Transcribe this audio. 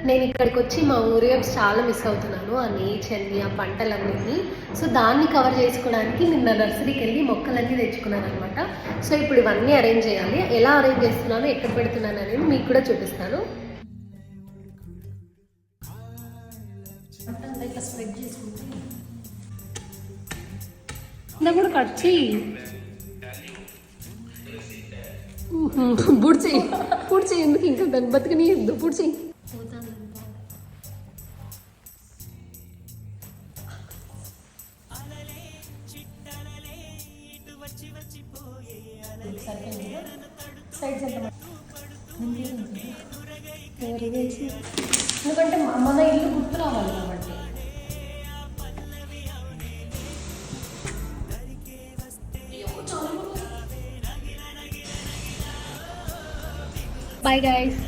నేను ఇక్కడికి వచ్చి మా ఊరి చాలా మిస్ అవుతున్నాను, ఆ నేచర్ని, ఆ పంటలన్నీ. సో దాన్ని కవర్ చేసుకోవడానికి నిన్న నర్సరీకి వెళ్ళి మొక్కలన్నీ తెచ్చుకున్నాను అనమాట. సో ఇప్పుడు ఇవన్నీ అరేంజ్ చేయాలి. ఎలా అరేంజ్ చేస్తున్నాను, ఎక్కడ పెడుతున్నాను అనేది మీకు కూడా చూపిస్తాను. ఇట్లా స్ప్రెడ్ చేసుకుంటే ఇలా కూడా కట్ చేయి. బుడ్చి బుడ్చి ఎందుకు ఇంకా దాన్ని బతికనియద్దు. బుడ్చి ఎందుకంటే మన ఇల్లు గుర్తు రావాలి కాబట్టి. Bye guys.